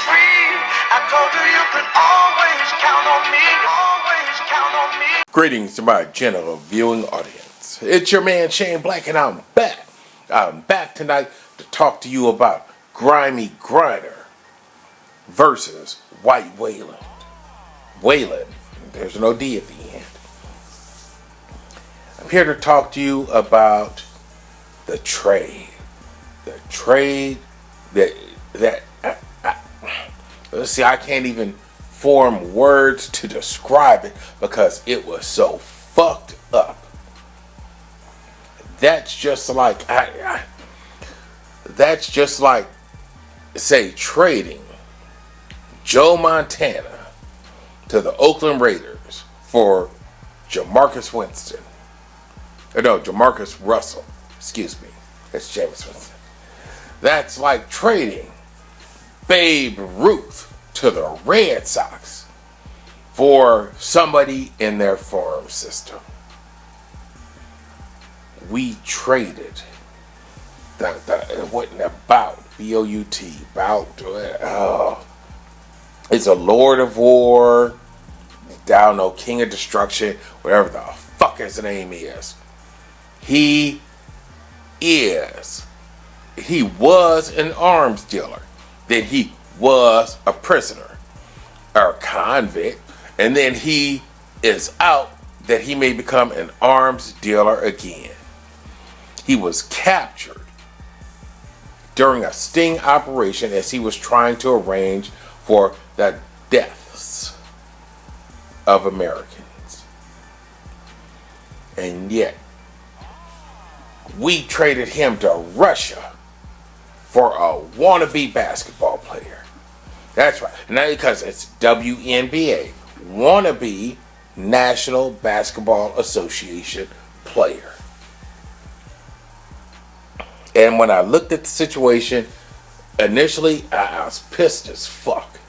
free. I told her you could always count on me. Always count on me. Greetings to my general viewing audience. It's your man Shane Black, and I'm back. I'm back tonight to talk to you about Grimy Griner versus White Whelan. Whelan, there's no D at the end. I'm here to talk to you about the trade. The trade that let's see, I can't even form words to describe it because it was so fucked up. That's just like say trading Joe Montana to the Oakland Raiders for Jamarcus Russell. Excuse me. That's Jameis Winston. That's like trading Babe Ruth to the Red Sox for somebody in their farm system. We traded it wasn't about B-O-U-T, it's a Lord of War, down no King of Destruction, whatever the fuck his name is. He was an arms dealer. Then he was a prisoner or a convict, and then he is out that he may become an arms dealer again. He was captured during a sting operation as he was trying to arrange for the deaths of Americans. And yet, we traded him to Russia for a wannabe basketball player. That's right. Now, because it's WNBA, wannabe National Basketball Association player. And when I looked at the situation, initially, I was pissed as fuck.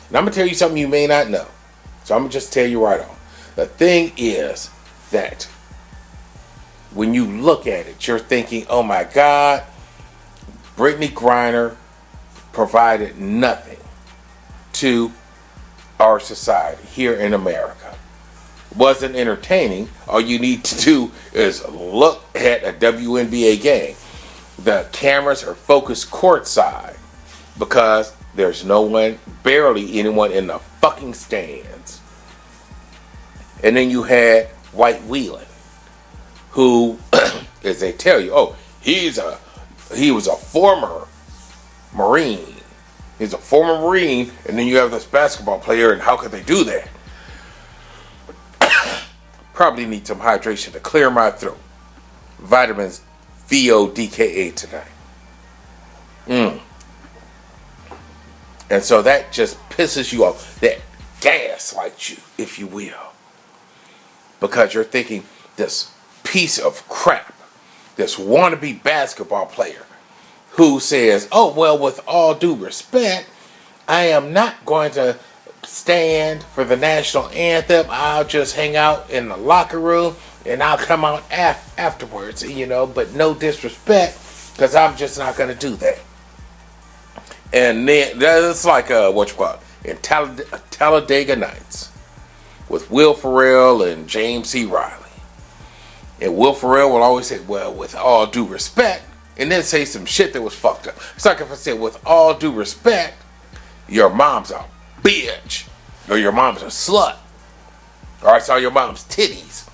And I'm going to tell you something you may not know. So I'm going to just tell you right off. The thing is that when you look at it, you're thinking, oh my God, Brittany Griner provided nothing to our society here in America. It wasn't entertaining. All you need to do is look at a WNBA game. The cameras are focused courtside because there's barely anyone in the fucking stands. And then you had White Whelan, who, as they tell you, he was a former Marine. He's a former Marine, and then you have this basketball player, and how could they do that? Probably need some hydration to clear my throat. Vitamins VODKA tonight. And so that just pisses you off. That gaslights you, if you will. Because you're thinking this piece of crap, this wannabe basketball player who says, oh, well, with all due respect, I am not going to stand for the national anthem. I'll just hang out in the locker room and I'll come out afterwards, but no disrespect, because I'm just not going to do that. And then that's like in Talladega Nights with Will Ferrell and James C. Riley. And Will Ferrell will always say, well, with all due respect, and then say some shit that was fucked up. It's like if I said, with all due respect, your mom's a bitch, or your mom's a slut, or I saw your mom's titties.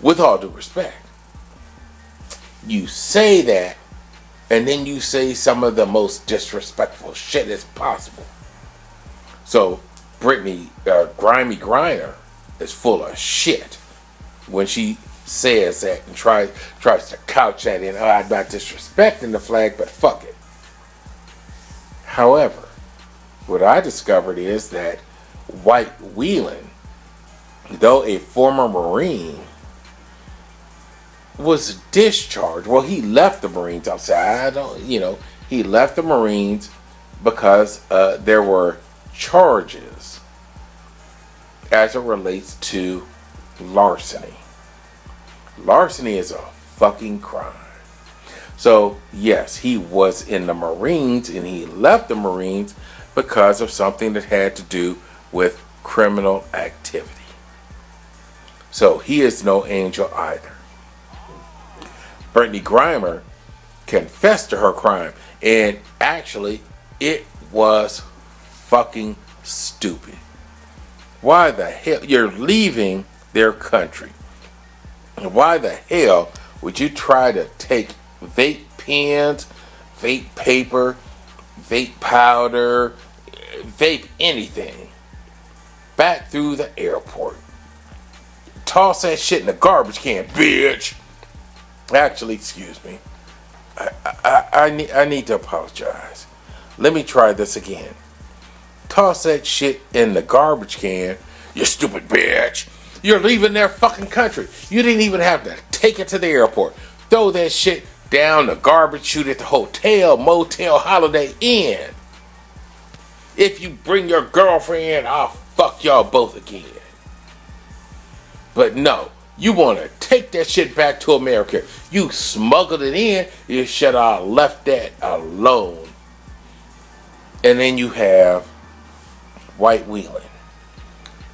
With all due respect. You say that, and then you say some of the most disrespectful shit as possible. So, Grimy Griner is full of shit when she says that and tries to couch that in, I'm not disrespecting the flag, but fuck it. However, what I discovered is that White Whelan, though a former Marine, was discharged. Well, he left the Marines. I'll say, he left the Marines because there were charges as it relates to larceny. Larceny is a fucking crime. So, yes, he was in the Marines and he left the Marines because of something that had to do with criminal activity. So, he is no angel either. Brittany Griner confessed to her crime, and actually, it was fucking stupid. Why the hell? You're leaving their country. And why the hell would you try to take vape pens, vape paper, vape powder, vape anything back through the airport? Toss that shit in the garbage can, bitch. Actually, excuse me. I need to apologize. Let me try this again. Toss that shit in the garbage can, you stupid bitch. You're leaving their fucking country. You didn't even have to take it to the airport. Throw that shit down the garbage chute at the hotel, motel, Holiday Inn. If you bring your girlfriend, I'll fuck y'all both again. But no, you want to take that shit back to America. You smuggled it in. You should have left that alone. And then you have White Whelan.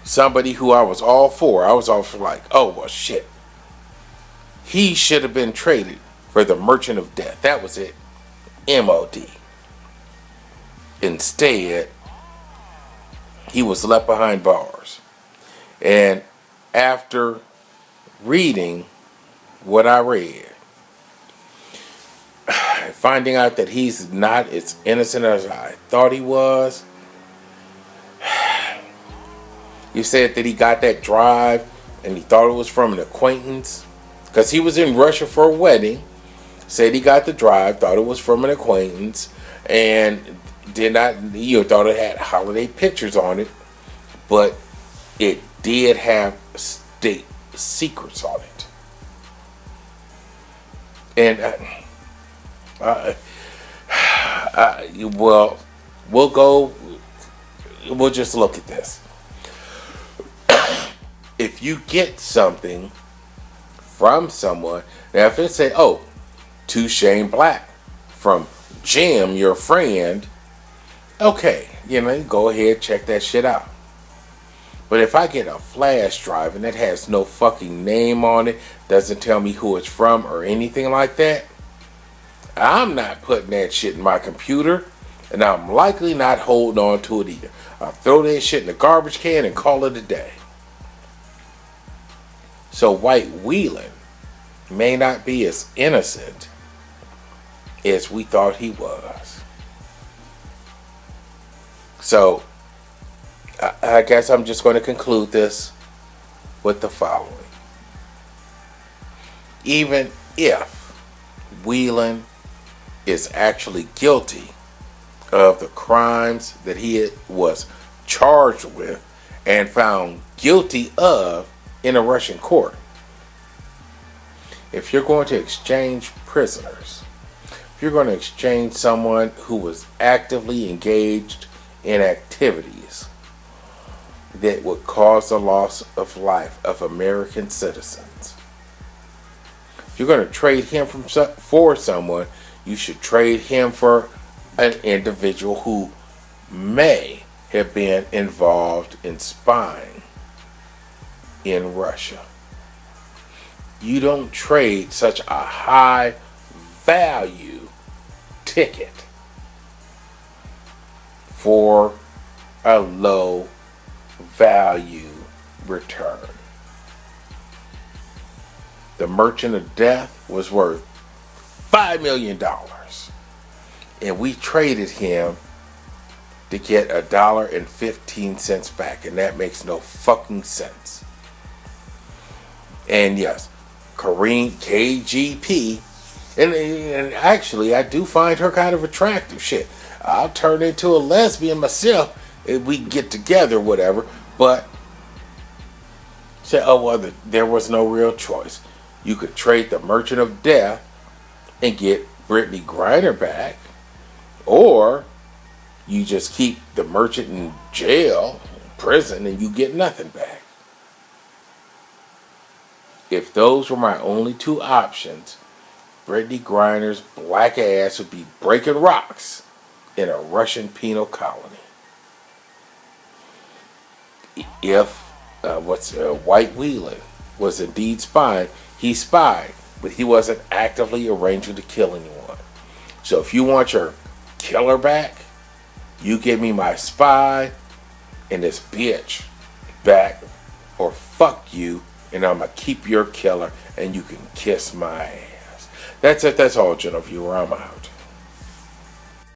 Somebody who I was all for. I was all for like, oh, well, shit. He should have been traded for the Merchant of Death. That was it. MOD. Instead, he was left behind bars. And after reading what I read, finding out that he's not as innocent as I thought he was. He said that he got that drive and he thought it was from an acquaintance because he was in Russia for a wedding. Said he got the drive, thought it was from an acquaintance, and did not, thought it had holiday pictures on it, but it did have state secrets on it. And we'll just look at this. If you get something from someone, now if it say, oh, to Shane Black from Jim, your friend, okay, go ahead, check that shit out. But if I get a flash drive and it has no fucking name on it, doesn't tell me who it's from or anything like that, I'm not putting that shit in my computer, and I'm likely not holding on to it either. I'll throw that shit in the garbage can and call it a day. So White Whelan may not be as innocent as we thought he was. So I guess I'm just going to conclude this with the following. Even if Whelan is actually guilty of the crimes that he was charged with and found guilty of in a Russian court, if you're going to exchange prisoners, if you're going to exchange someone who was actively engaged in activities that would cause the loss of life of American citizens, if you're going to trade him for someone, you should trade him for an individual who may have been involved in spying in Russia. You don't trade such a high value ticket for a low value return. The Merchant of Death was worth $5 million, and we traded him to get $1.15 back, and that makes no fucking sense. And yes, Karine KGP, and actually I do find her kind of attractive. Shit, I'll turn into a lesbian myself if we get together, whatever. But say, oh well, there was no real choice. You could trade the Merchant of Death and get Brittany Griner back, or you just keep the merchant in jail, prison, and you get nothing back. If those were my only two options, Brittany Griner's black ass would be breaking rocks in a Russian penal colony. If White Whelan was indeed spying, he spied, but he wasn't actively arranging to kill anyone. So if you want your killer back, you give me my spy and this bitch back, or fuck you, and I'm gonna keep your killer, and you can kiss my ass. That's it. That's all, General Viewer. I'm out.